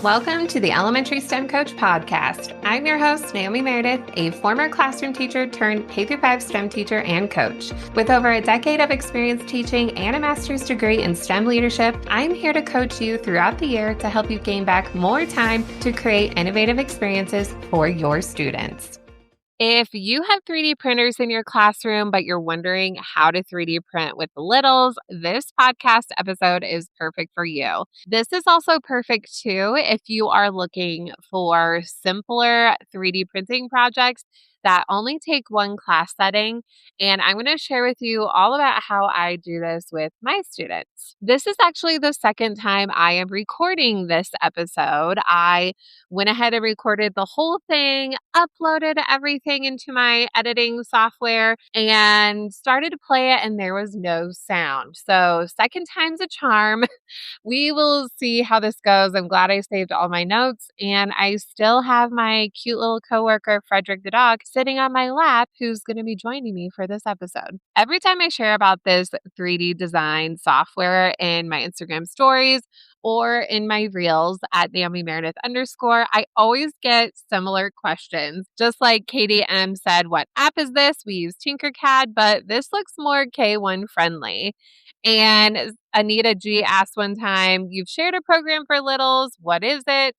Welcome to the Elementary STEM Coach Podcast. I'm your host, Naomi Meredith, a former classroom teacher turned K-5 STEM teacher and coach. With over a decade of experience teaching and a master's degree in STEM leadership, I'm here to coach you throughout the year to help you gain back more time to create innovative experiences for your students. If you have 3D printers in your classroom, but you're wondering how to 3D print with the littles, this podcast episode is perfect for you. This is also perfect too if you are looking for simpler 3D printing projects that only take one class setting. And I'm going to share with you all about how I do this with my students. This is actually the second time I am recording this episode. I went ahead and recorded the whole thing, uploaded everything into my editing software, and started to play it, and there was no sound. So, second time's a charm. We will see how this goes. I'm glad I saved all my notes, and I still have my cute little coworker, Frederick the dog, sitting on my lap, who's going to be joining me for this episode. Every time I share about this 3D design software in my Instagram stories or in my reels at Naomi Meredith _, I always get similar questions. Just like Katie M said, what app is this? We use Tinkercad, but this looks more K1 friendly. And Anita G asked one time, you've shared a program for littles. What is it?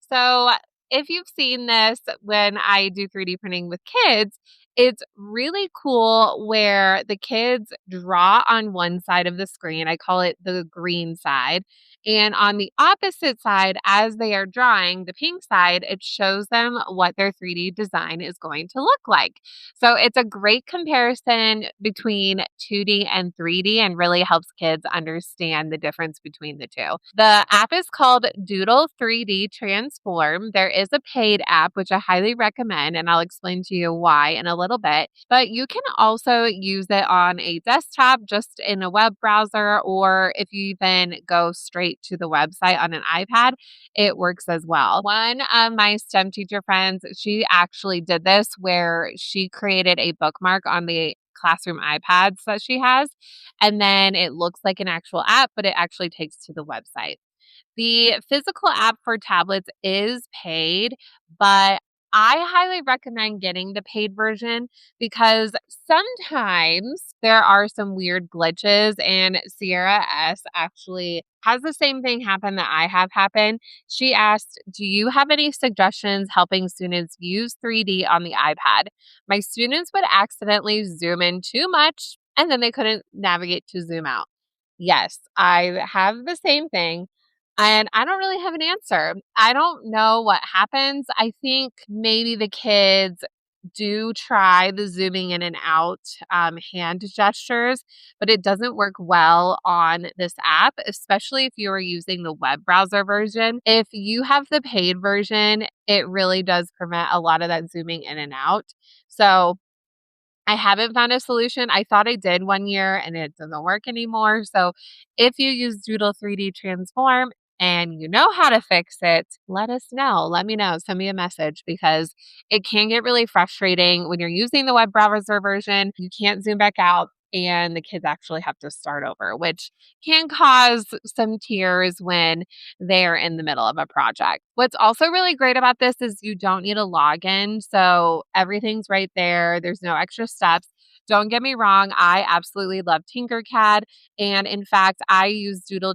So if you've seen this when I do 3D printing with kids, it's really cool where the kids draw on one side of the screen. I call it the green side. And on the opposite side, as they are drawing, the pink side, it shows them what their 3D design is going to look like. So it's a great comparison between 2D and 3D and really helps kids understand the difference between the two. The app is called Doodle 3D Transform. There is a paid app, which I highly recommend, and I'll explain to you why in a little bit. But you can also use it on a desktop, just in a web browser, or if you even go straight to the website on an iPad, it works as well. One of my STEM teacher friends, she actually did this where she created a bookmark on the classroom iPads that she has, and then it looks like an actual app, but it actually takes to the website. The physical app for tablets is paid, but I highly recommend getting the paid version because sometimes there are some weird glitches, and Sierra S actually has the same thing happen that I have happen. She asked, do you have any suggestions helping students use 3D on the iPad? My students would accidentally zoom in too much and then they couldn't navigate to zoom out. Yes, I have the same thing. And I don't really have an answer. I don't know what happens. I think maybe the kids do try the zooming in and out hand gestures, but it doesn't work well on this app, especially if you are using the web browser version. If you have the paid version, it really does prevent a lot of that zooming in and out. So I haven't found a solution. I thought I did one year and it doesn't work anymore. So if you use Doodle 3D Transform and you know how to fix it, let us know. Let me know. Send me a message because it can get really frustrating when you're using the web browser version. You can't zoom back out and the kids actually have to start over, which can cause some tears when they're in the middle of a project. What's also really great about this is you don't need a login. So everything's right there. There's no extra steps. Don't get me wrong. I absolutely love Tinkercad. And in fact, I use Doodle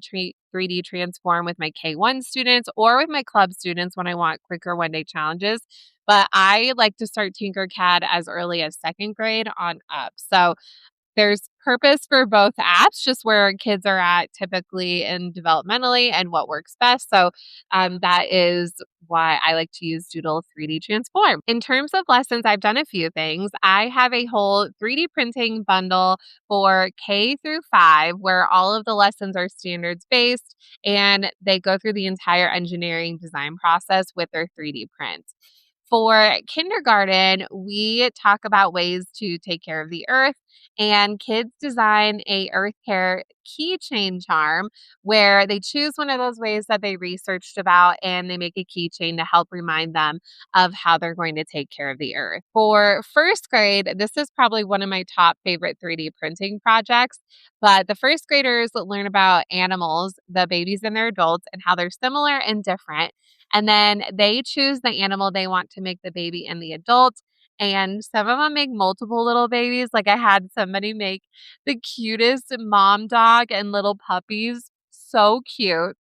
3D Transform with my K1 students or with my club students when I want quicker one-day challenges. But I like to start Tinkercad as early as second grade on up. So there's purpose for both apps, just where kids are at typically and developmentally and what works best. So that is why I like to use Doodle 3D Transform. In terms of lessons, I've done a few things. I have a whole 3D printing bundle for K-5 where all of the lessons are standards based and they go through the entire engineering design process with their 3D prints. For kindergarten, we talk about ways to take care of the earth. and kids design a Earth Care keychain charm where they choose one of those ways that they researched about and they make a keychain to help remind them of how they're going to take care of the earth. For first grade, this is probably one of my top favorite 3D printing projects, but the first graders learn about animals, the babies and their adults, and how they're similar and different. And then they choose the animal they want to make the baby and the adult. And some of them make multiple little babies. Like I had somebody make the cutest mom dog and little puppies. So cute.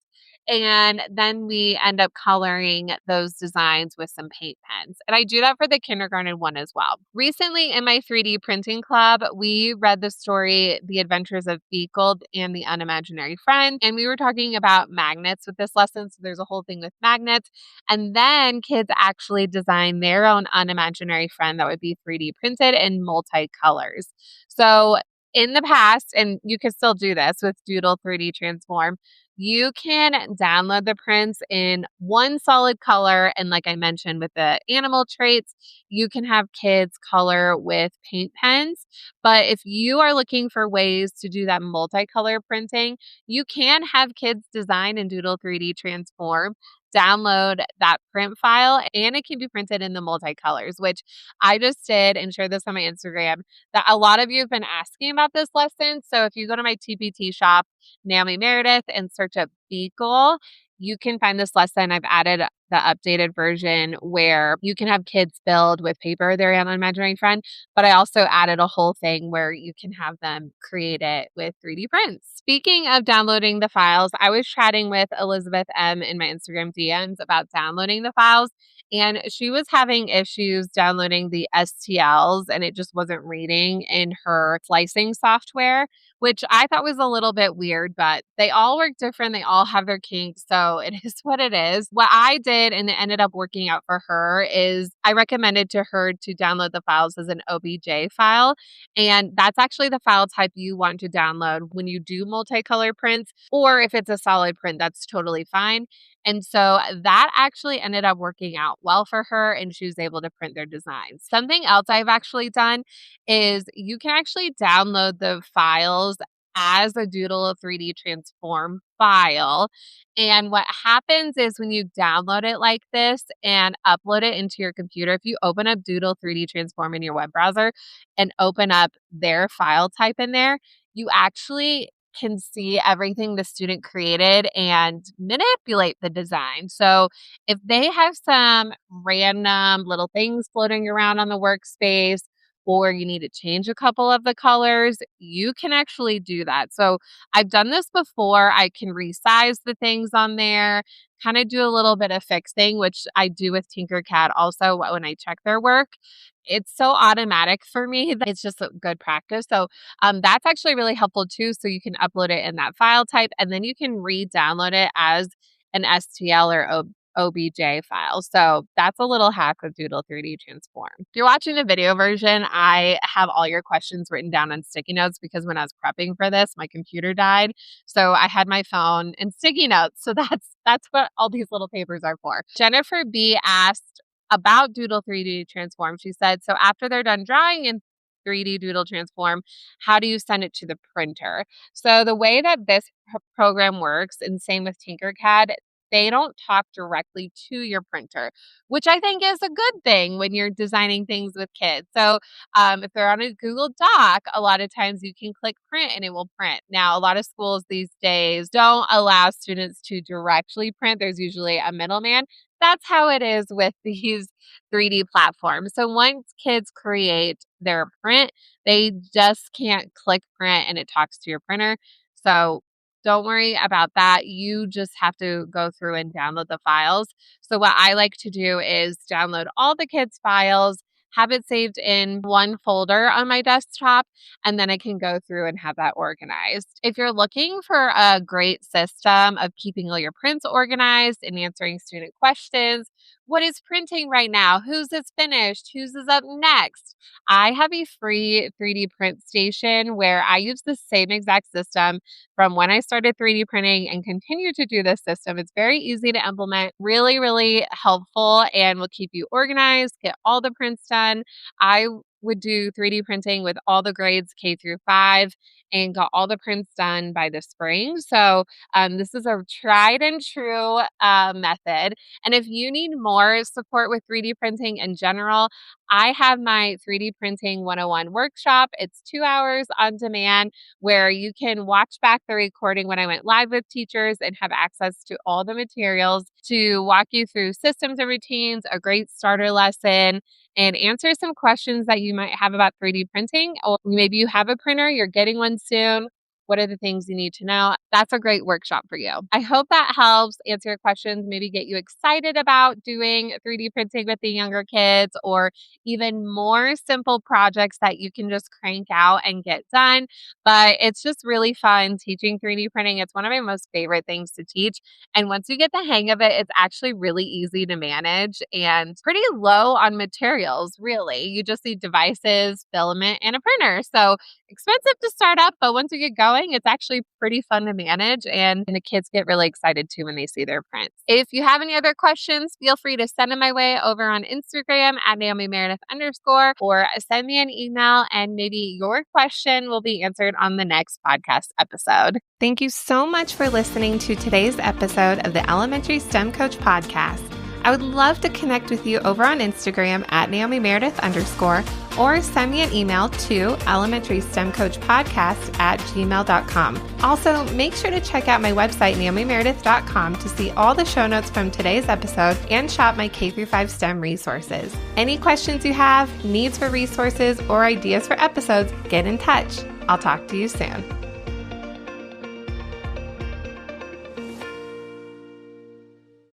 And then we end up coloring those designs with some paint pens. And I do that for the kindergarten one as well. Recently in my 3D printing club, we read the story, The Adventures of Beagle and the Unimaginary Friend. And we were talking about magnets with this lesson. So there's a whole thing with magnets. And then kids actually design their own unimaginary friend that would be 3D printed in multicolors. So in the past, and you can still do this with Doodle 3D Transform, you can download the prints in one solid color. And like I mentioned with the animal traits, you can have kids color with paint pens. But if you are looking for ways to do that multicolor printing, you can have kids design in Doodle 3D Transform, download that print file, and it can be printed in the multicolors, which I just did and shared this on my Instagram. That a lot of you have been asking about this lesson. So if you go to my TPT shop, Naomi Meredith, and search up Beagle, you can find this lesson. I've added the updated version where you can have kids build with paper their imaginary friend, but I also added a whole thing where you can have them create it with 3D prints. Speaking of downloading the files, I was chatting with Elizabeth M in my Instagram DMs about downloading the files, and she was having issues downloading the STLs and it just wasn't reading in her slicing software, which I thought was a little bit weird, but they all work different. They all have their kinks. So it is what it is. What I did, and it ended up working out for her, is I recommended to her to download the files as an OBJ file. And that's actually the file type you want to download when you do multicolor prints, or if it's a solid print, that's totally fine. And so that actually ended up working out well for her, and she was able to print their designs. Something else I've actually done is you can actually download the files as a Doodle 3D Transform file. And what happens is when you download it like this and upload it into your computer, if you open up Doodle 3D Transform in your web browser and open up their file type in there, you actually can see everything the student created and manipulate the design. So if they have some random little things floating around on the workspace, or you need to change a couple of the colors, you can actually do that. So I've done this before. I can resize the things on there, kind of do a little bit of fixing, which I do with Tinkercad also when I check their work. It's so automatic for me that it's just a good practice. So that's actually really helpful too. So you can upload it in that file type and then you can re-download it as an STL or OBJ file. So that's a little hack with Doodle 3D Transform. If you're watching the video version, I have all your questions written down on sticky notes because when I was prepping for this, my computer died. So I had my phone and sticky notes. So that's what all these little papers are for. Jennifer B asked about Doodle 3D Transform. She said, so after they're done drawing in 3D Doodle Transform, how do you send it to the printer? So the way that this program works, and same with Tinkercad, they don't talk directly to your printer, which I think is a good thing when you're designing things with kids. So if they're on a Google Doc, a lot of times you can click print and it will print. Now, a lot of schools these days don't allow students to directly print. There's usually a middleman. That's how it is with these 3D platforms. So once kids create their print, they just can't click print and it talks to your printer. So don't worry about that. You just have to go through and download the files. So what I like to do is download all the kids' files, have it saved in one folder on my desktop, and then I can go through and have that organized. If you're looking for a great system of keeping all your prints organized and answering student questions, what is printing right now? Whose is finished? Whose is up next? I have a free 3D print station where I use the same exact system from when I started 3D printing and continue to do this system. It's very easy to implement, really, really helpful, and will keep you organized, get all the prints done. I would do 3D printing with all the grades K through 5 and got all the prints done by the spring. So this is a tried and true method. And if you need more support with 3D printing in general, I have my 3D Printing 101 workshop. It's 2 hours on demand where you can watch back the recording when I went live with teachers and have access to all the materials to walk you through systems and routines, a great starter lesson, and answer some questions that you might have about 3D printing. Or maybe you have a printer, you're getting one soon. What are the things you need to know? That's a great workshop for you. I hope that helps answer your questions, maybe get you excited about doing 3D printing with the younger kids, or even more simple projects that you can just crank out and get done. But it's just really fun teaching 3D printing. It's one of my most favorite things to teach. And once you get the hang of it, it's actually really easy to manage and pretty low on materials, really. You just need devices, filament, and a printer. So expensive to start up, but once you get going, it's actually pretty fun to manage, and the kids get really excited too when they see their prints. If you have any other questions, feel free to send them my way over on Instagram at Naomi Meredith _ or send me an email, and maybe your question will be answered on the next podcast episode. Thank you so much for listening to today's episode of the Elementary STEM Coach Podcast. I would love to connect with you over on Instagram at Naomi Meredith _ or send me an email to elementarystemcoachpodcast@gmail.com. Also, make sure to check out my website, naomimeredith.com, to see all the show notes from today's episode and shop my K-5 STEM resources. Any questions you have, needs for resources, or ideas for episodes, get in touch. I'll talk to you soon.